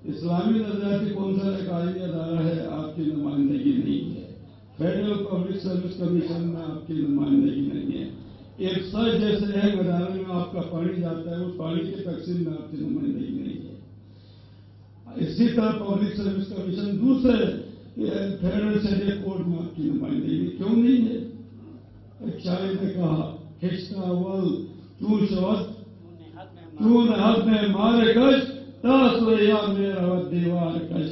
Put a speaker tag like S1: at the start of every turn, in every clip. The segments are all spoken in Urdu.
S1: اسلامی نظریاتی کونسل ایک آئینی ادارہ ہے، آپ کی نمائندگی نہیں ہے۔ فیڈرل پبلک سروس کمیشن میں آپ کی نمائندگی نہیں ہے۔ ایک سر جیسے ہے ادارے میں آپ کا پانی جاتا ہے، اس پانی کی تقسیم میں آپ کی نمائندگی نہیں ہے۔ اسی طرح پبلک سروس کمیشن دوسرے فیڈرل سینٹ کورٹ میں آپ کی نمائندگی کیوں نہیں ہے؟ ایک شاعر نے کہا کھچتا اول چون شود چون حد میں مارے کش تاسو یا میرا دیوار کش۔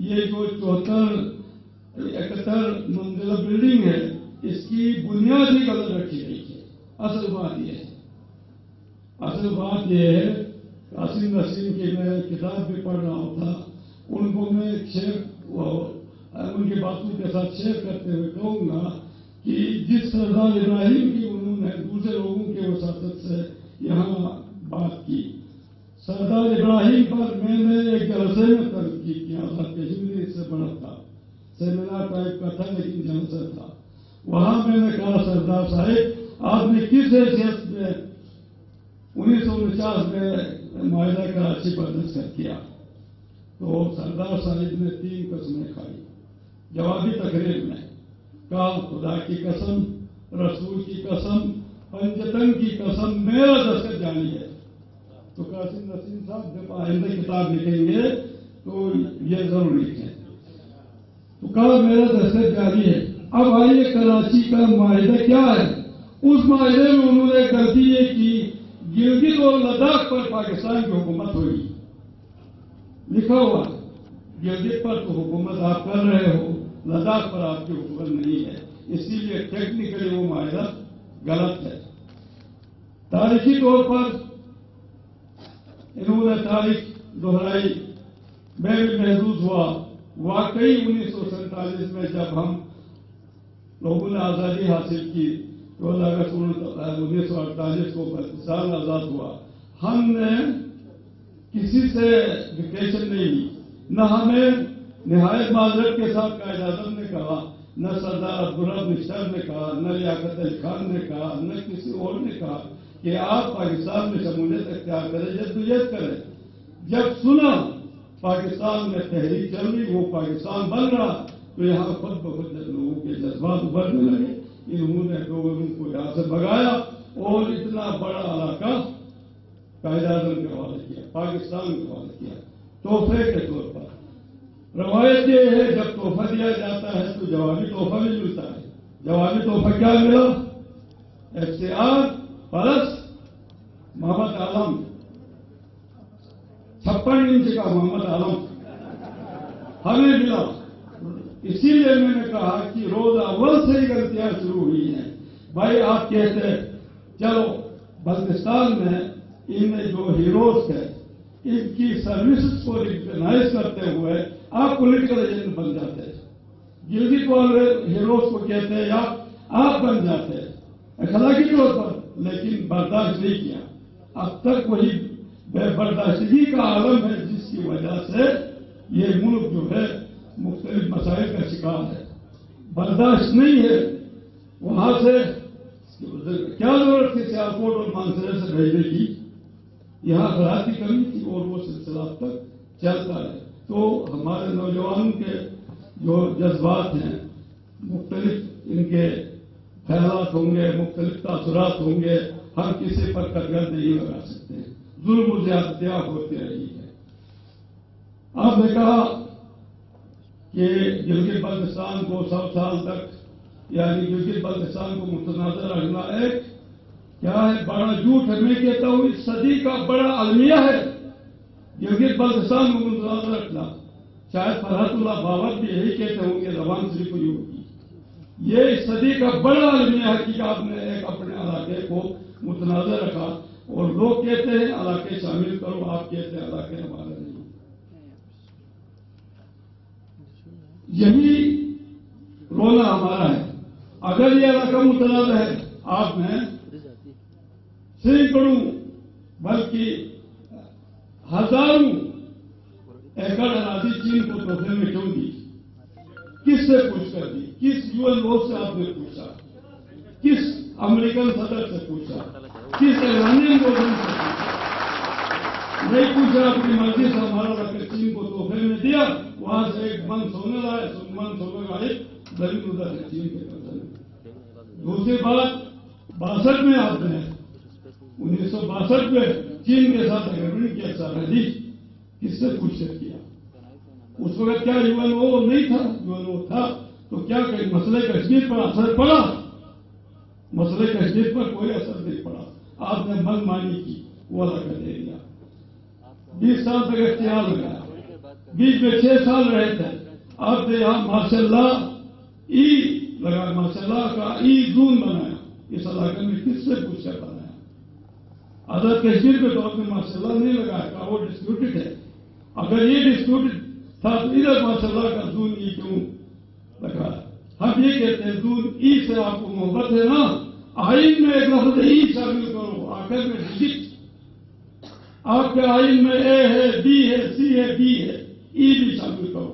S1: یہ جو 71 منزلہ بلڈنگ ہے، اس کی بنیاد ہی غلط رکھی گئی ہے۔ اصل بات یہ ہے، قاسم نسیم کی میں کتاب بھی پڑھ رہا تھا، ان کو میں ان کی باتوں کے ساتھ شیئر کرتے ہوئے کہوں گا کہ جس سردار ابراہیم کی انہوں نے دوسرے لوگوں کی وساطت سے یہاں بات کی، سردار ابراہیم پر میں نے ایک جلسے میں تنقید کیا تھا، کشمیر سے بڑا تھا، سیمینار ٹائپ کا تھا لیکن جلسہ تھا۔ وہاں میں نے کہا سردار صاحب آپ نے کس حیثیت میں 1949 میں معاہدہ کراچی پر دستخط کیا؟ تو سردار صاحب نے 3 قسمیں کھائی جوابی تقریر میں، کہا خدا کی قسم، رسول کی قسم، پنجتن کی قسم، میرا دستخط جاری ہے۔ تو قاسم نسیم صاحب جب آئندہ کتاب لکھیں گے تو یہ ضرور لکھیں۔ تو کہا میرا دستخط جاری ہے۔ اب آئیے کراچی کا معاہدہ کیا ہے؟ اس معاہدے میں انہوں نے غلطی یہ کی، گلگت اور لداخ پر پاکستان کی حکومت ہوئی، لکھا ہوا گلگت پر تو حکومت آپ کر رہے ہو، لداخ پر آپ کی حکومت نہیں ہے، اسی لیے ٹیکنیکلی وہ معاہدہ غلط ہے۔ تاریخی طور پر انہوں نے تاریخ دہرائی، میں بھی محظوظ ہوا۔ واقعی 1947 میں جب ہم لوگوں نے آزادی حاصل کی، 14 اگست 1948 کو پاکستان آزاد ہوا، ہم نے کسی سے ویکیشن نہیں لی، نہ ہمیں نہایت معذرت کے ساتھ قائد اعظم نے کہا، نہ سردار عبدالرحمن نشتر نے کہا، نہ لیاقت علی خان نے کہا، نہ کسی اور نے کہا کہ آپ پاکستان میں شمولیت اختیار کریں، جدوجہد کریں۔ جب سنا پاکستان میں تحریک چل رہی، وہ پاکستان بن رہا، تو یہاں خود بخود لوگوں کے جذبات ابھرنے لگے۔ انہوں نے لوگوں کو یہاں سے بھگایا اور اتنا بڑا علاقہ قائد اعظم کے حوالے کیا، پاکستان کے حوالے کیا تحفے کے طور پر۔ روایت یہ ہے جب تحفہ دیا جاتا ہے تو جوابی تحفہ بھی ملتا ہے۔ جوابی تحفہ کیا ملا؟ FCR پلس محمد عالم، 56 انچ کا محمد عالم ہمیں ملا۔ اسی لیے میں نے کہا کہ روز اول سے ہی غلطیاں شروع ہوئی ہیں۔ بھائی آپ کہتے ہیں چلو بلتستان میں ان جو ہیروز تھے ان کی سروسز کو ریکگنائز کرتے ہوئے آپ پولیٹیکل ایجنٹ بن جاتے ہیں، گلگت والے ہیروز کو کہتے ہیں یا آپ بن جاتے ہیں اخلاقی طور پر، لیکن برداشت نہیں کیا۔ اب تک وہی بے برداشتگی کا عالم ہے جس کی وجہ سے یہ ملک جو ہے مختلف مسائل کا شکار ہے۔ برداشت نہیں ہے، وہاں سے کیا ضرورت تھی سیالکوٹ اور مانسہرہ سے بھیجنے کی؟ یہاں افراد کی کمی تھی اور وہ سلسلہ اب تک چلتا ہے۔ تو ہمارے نوجوانوں کے جو جذبات ہیں، مختلف ان کے خیالات ہوں گے، مختلف تاثرات ہوں گے، ہم کسی پر کٹگڑ نہیں لگا سکتے، ظلم و زیادتیاں ہوتی رہی ہے۔ آپ نے کہا کہ گلگت بلتستان کو 100 سال تک، یعنی گلگت بلتستان کو متنازع رکھنا ایک کیا ہے؟ بڑا جھوٹ ہے۔ میں کہتا ہوں اس صدی کا بڑا المیہ ہے گلگت بلتستان کو متنازع رکھنا۔ شاید فرحت اللہ بابر بھی یہی کہتے ہوں گے، زبان صرف ہوئی ہوگی۔ یہ اس صدی کا بڑا المیہ ہے کہ آپ نے ایک اپنے علاقے کو متنازع رکھا، اور لوگ کہتے ہیں علاقے شامل کرو، آپ کہتے ہیں علاقے ہمارے نہیں۔ یہی رونا ہمارا ہے۔ اگر یہ علاقہ متنازع ہے، آپ نے سینکڑوں بلکہ ہزاروں ایکڑ اراضی چین کو تحفے میں کیوں دی؟ کس سے پوچھ کر دی؟ کس UN لوگ سے آپ نے پوچھا؟ کس امریکن صدر سے پوچھا؟ کس ایرانین لوگوں سے پوچھا؟ نہیں پوچھا، اپنی مرضی سے ہمارا علاقہ چین کو وہاں سے ایک من سونے لائے، من سونے کا ایک زمین ادھر ہے چین کے قبضے میں۔ دوسری بات 62 میں آپ نے 1962 میں چین کے ساتھ اگریمنٹ کیا سرحدی، کس سے پوچھ کر کیا؟ اس وقت کیا UNO نہیں تھا؟ UNO تھا تو کیا کہ مسئلہ کشمیر پر اثر پڑا؟ مسئلہ کشمیر پر کوئی اثر نہیں پڑا، آپ نے من مانی کی، وہ الگ کر دے دیا۔ 20 سال تک اختیار لگایا، بیچ میں 6 سال رہے تھے، آپ نے یہاں ماشاء اللہ ای لگا، ماشاء اللہ کا ای زون بنایا، اس علاقے میں کس سے پوچھ کر بنایا؟ آزاد کشمیر پہ تو آپ نے ماشاء اللہ نہیں لگایا، کہا وہ ڈسپیوٹڈ ہے۔ اگر یہ ڈسپیوٹڈ تھا تو ادھر ماشاء اللہ کا زون ای کیوں لگا؟ ہم یہ کہتے ہیں زون ای سے آپ کو محبت ہے نا، آئین میں ایک لفظ ای شامل کرو، آخر میں ڈجٹ۔ آپ کے آئین میں اے ہے، بی ہے، سی ہے، ڈی ہے، ای بھی شامل کرو۔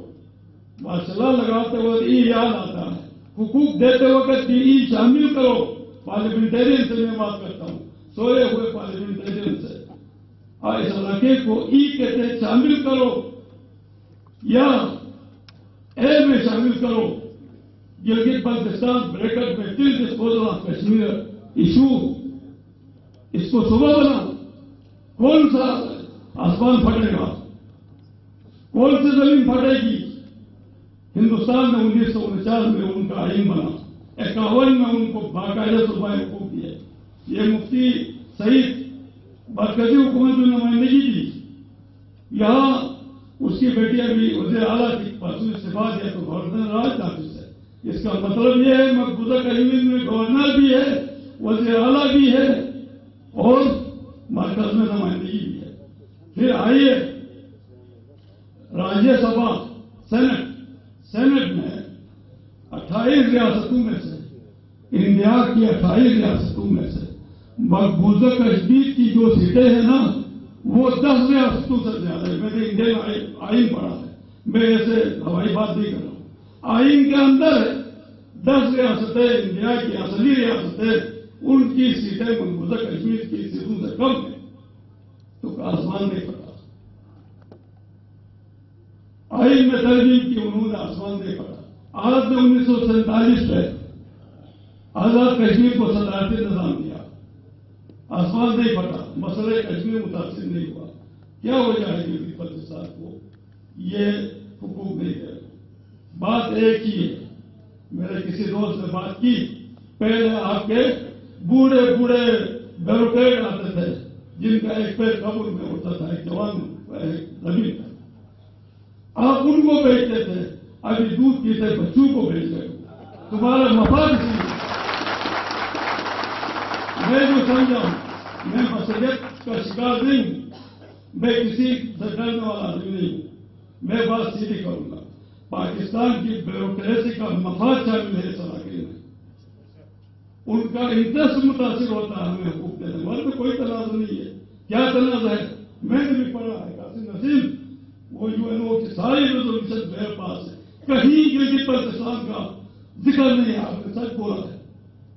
S1: ماشاء اللہ لگاتے وقت ای یاد آتا ہے، حقوق دیتے وقت بھی ای شامل کرو۔ پارلیمنٹیرین سے میں بات کرتا ہوں، سوئے ہوئے پارلیمنٹیرین سے، اس علاقے کو ای کہتے شامل کرو یا اے میں شامل کرو۔ گلگت بلتستان بریکٹ میں ٹل ڈسپوزل آف کشمیر ایشو، اس کو صبح بنا، کون سا آسمان پھٹے گا؟ کون سی زمین پھٹے گی؟ ہندوستان میں 1949 میں ان کا آئین بنا، 51 میں ان کو باقاعدہ صوبائی حقوق دیے۔ یہ مفتی سعید مرکزی حکومت میں نمائندگی دی، یہاں اس کی بیٹی ابھی وزیر اعلیٰ کی پرسوں استعفیٰ دیا تو گورنر راج آفس ہے۔ اس کا مطلب یہ ہے مقبوضہ کشمیر میں گورنر بھی ہے، وزیر اعلیٰ بھی ہے اور مرکز میں نمائندگی بھی ہے۔ پھر آئیے راجیہ سبھا سینٹ میں 28 ریاستوں میں سے، انڈیا کی 28 ریاستوں میں سے مقبوضہ کشمیر کی جو سیٹیں ہیں نا وہ 10 ریاستوں سے زیادہ ہے۔ میں نے انڈین آئین پڑھا ہے، میں ایسے ہوائی بات نہیں کر رہا ہوں۔ آئین کے اندر 10 ریاستیں انڈیا کی اصلی ریاستیں، ان کی سیٹیں مقبوضہ کشمیر کی سیٹوں سے کم ہیں، تو آسمان نہیں پڑا۔ آئین میں ترمیم کی انہوں نے، آسمان نہیں پڑا۔ آج نے 1947 میں آزاد کشمیر کو صدارتی نظام دیا، آسمان نہیں پھٹا، مسئلہ کشمیر متاثر نہیں ہوا۔ کیا وجہ ہے کہ پاکستان کو یہ حقوق نہیں دے رہے؟ بات ایک ہی ہے، میرے کسی دوست نے بات کی، پہلے آپ کے بوڑھے بیوروکریٹ آتے تھے جن کا ایک پیر قبر میں ہوتا تھا، ایک جوان زمین تھا، آپ ان کو بھیجتے تھے، ابھی دودھ پیتے بچوں کو بھیج رہے ہو، تمہارا مفاد سی۔ میں جو سمجھا ہوں، میں مسئلیت کا شکار نہیں ہوں، میں کسی سے ڈرنے والا آدمی نہیں ہوں، میں بات سیدھی کروں گا۔ پاکستان کی بیوروکریسی کا مفاد شامل ہے اس علاقے میں، ان کا انٹرسٹ متاثر ہوتا ہے ہمیں حقوق دینے والے میں کوئی تنازع نہیں ہے۔ کیا تنازع ہے؟ میں نے بھی پڑھا ہے، قاسم نسیم، وہ UNO کی ساری ریزولوشن میرے پاس ہے، کہیں گلگت بلتستان کا ذکر نہیں ہے، آپ نے سچ بولا ہے،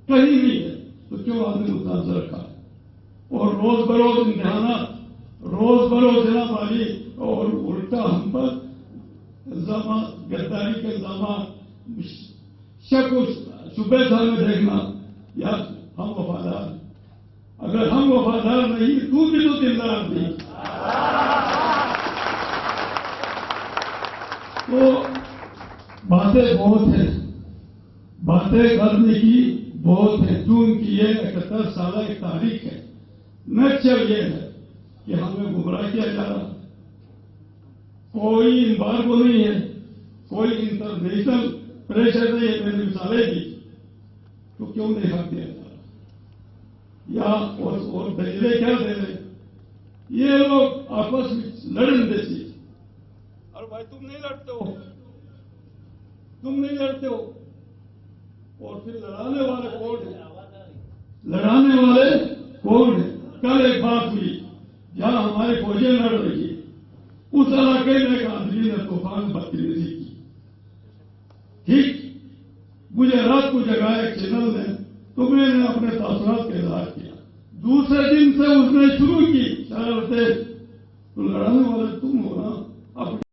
S1: کہیں نہیں ہے، تو کیوں آپ نے متاثر رکھا ہے؟ اور روز بروز امتحانات، روز بروز جناب علی، اور الٹا ہم پر الزامات، غداری کے الزامات، شک و شبہ میں دیکھنا، یار ہم وفادار ہیں، اگر ہم وفادار نہیں تو بھی تو دلدار نہیں۔ تو باتیں بہت ہیں، باتیں کرنے کی بہت ہے، جون کی یہ 71 سالہ ایک تاریخ ہے۔ نیچر یہ ہے کہ ہمیں گمراہ کیا جا رہا، کوئی امبارگو نہیں ہے، کوئی انٹرنیشنل پریشر نہیں ہے، میں نے مثالیں دی، تو کیوں نہیں حق دیا جا رہا؟ یا اور دلیلیں کیا دے رہے؟ یہ لوگ آپس میں لڑن دیسی، اور بھائی تم نہیں لڑتے ہو، تم نہیں لڑتے ہو، اور پھر لڑانے والے کون ہیں؟ لڑانے والے کون ہیں؟ کل ایک بات ہوئی جہاں ہماری فوجیں لڑ رہی ہے، اس علاقے میں ایک آدمی نے طوفان بدتمیزی کی، ٹھیک، مجھے رات کو جگایا ایک چینل نے، تو میں نے اپنے تاثرات کا اظہار کیا، دوسرے دن سے اس نے شروع کی شرارتیں، تو لڑانے والے تم ہو نا،